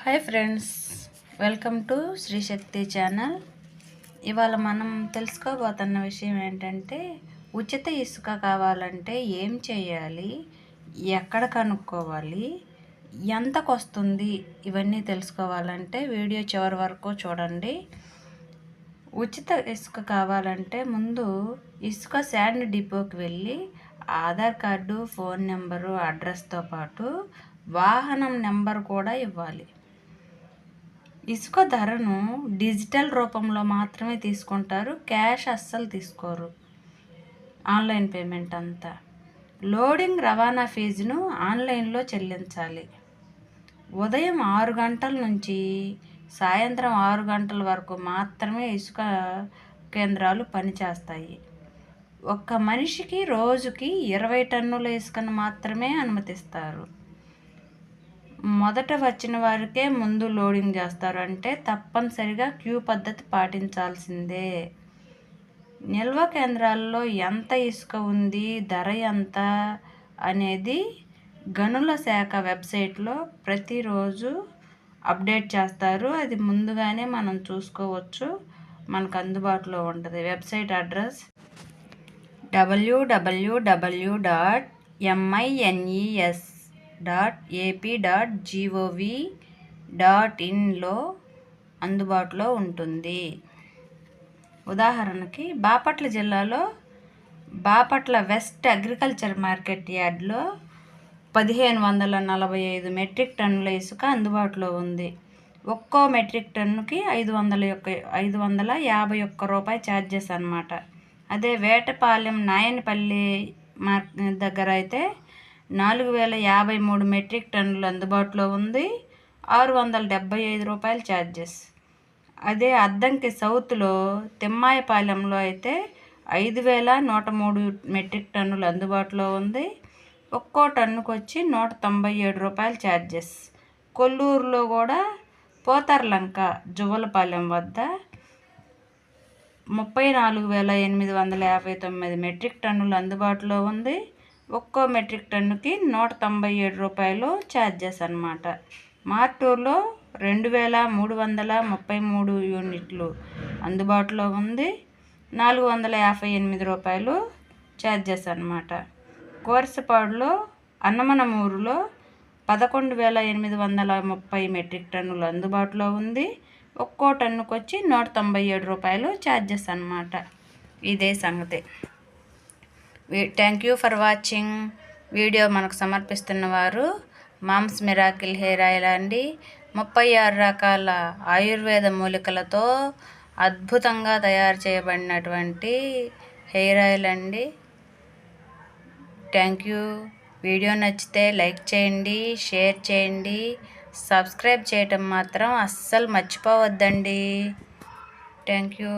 Hi friends, welcome to Shri Shakti channel. ఇవాళ మనం తెలుసుకోబోతున్న విషయం ఏంటంటే, ఉచిత ఇసుక కావాలంటే ఏం చేయాలి, ఎక్కడ కనుక్కోవాలి, ఎంతకు వస్తుంది, ఇవన్నీ తెలుసుకోవాలంటే వీడియో చివరి వరకు చూడండి. ఉచిత ఇసుక కావాలంటే ముందు ఇసుక శాండ్ డిపోకి వెళ్ళి ఆధార్ కార్డు, ఫోన్ నెంబరు, అడ్రస్తో పాటు వాహనం నెంబర్ కూడా ఇవ్వాలి. ఇసుక ధరను డిజిటల్ రూపంలో మాత్రమే తీసుకుంటారు, క్యాష్ అస్సలు తీసుకోరు. ఆన్లైన్ పేమెంట్ అంతా. లోడింగ్ రవాణా ఫీజును ఆన్లైన్లో చెల్లించాలి. ఉదయం 6 గంటల నుంచి సాయంత్రం 6 గంటల వరకు మాత్రమే ఇసుక కేంద్రాలు పనిచేస్తాయి. ఒక్క మనిషికి రోజుకి 20 టన్నుల ఇసుకను మాత్రమే అనుమతిస్తారు. మొదట వచ్చిన వారికే ముందు లోడింగ్ చేస్తారు, అంటే తప్పనిసరిగా క్యూ పద్ధతి పాటించాల్సిందే. నిల్వ కేంద్రాల్లో ఎంత ఇసుక ఉంది, ధర ఎంత అనేది గనుల శాఖ వెబ్సైట్లో ప్రతిరోజు అప్డేట్ చేస్తారు. అది ముందుగానే మనం చూసుకోవచ్చు, మనకు అందుబాటులో ఉంటుంది. వెబ్సైట్ అడ్రస్ www.mines.ap.gov.in అందుబాటులో ఉంటుంది. ఉదాహరణకి బాపట్ల జిల్లాలో బాపట్ల వెస్ట్ అగ్రికల్చర్ మార్కెట్ యార్డ్లో 1545 మెట్రిక్ టన్నుల ఇసుక అందుబాటులో ఉంది. ఒక్కో మెట్రిక్ టన్నుకి 551 రూపాయి ఛార్జెస్ అన్నమాట. అదే వేటపాలెం నాయనపల్లి దగ్గర అయితే 4053 మెట్రిక్ టన్నులు అందుబాటులో ఉంది, 675 రూపాయలు ఛార్జెస్. అదే అద్దంకి సౌత్లో తిమ్మాయపాలెంలో అయితే 5103 మెట్రిక్ టన్నులు అందుబాటులో ఉంది, ఒక్కో టన్నుకు వచ్చి 197 రూపాయలు ఛార్జెస్. కొల్లూరులో కూడా పోతర్లంక జువ్వలపాలెం వద్ద 34,859 మెట్రిక్ టన్నులు అందుబాటులో ఉంది, ఒక్కో మెట్రిక్ టన్నుకి 197 రూపాయలు ఛార్జెస్ అన్నమాట. మార్టూర్లో 2333 యూనిట్లు అందుబాటులో ఉంది, 458 రూపాయలు ఛార్జెస్ అన్నమాట. కోర్సపాడులో అన్నమనమూరులో 11,830 మెట్రిక్ టన్నులు అందుబాటులో ఉంది, ఒక్కో టన్నుకు వచ్చి 197 రూపాయలు ఛార్జెస్ అన్నమాట. ఇదే సంగతి. Thank you for watching. Video మనకు సమర్పిస్తున్న వారు మామ్స్ మిరాకిల్ హెయిర్ ఆయిల్ అండి. 36 రకాల ఆయుర్వేద మూలికలతో అద్భుతంగా తయారు చేయబడినటువంటి హెయిర్ ఆయిల్ అండి. Thank you. వీడియో నచ్చితే లైక్ చేయండి, షేర్ చేయండి, సబ్స్క్రైబ్ చేయటం మాత్రం అస్సలు మర్చిపోవద్దండి. Thank you.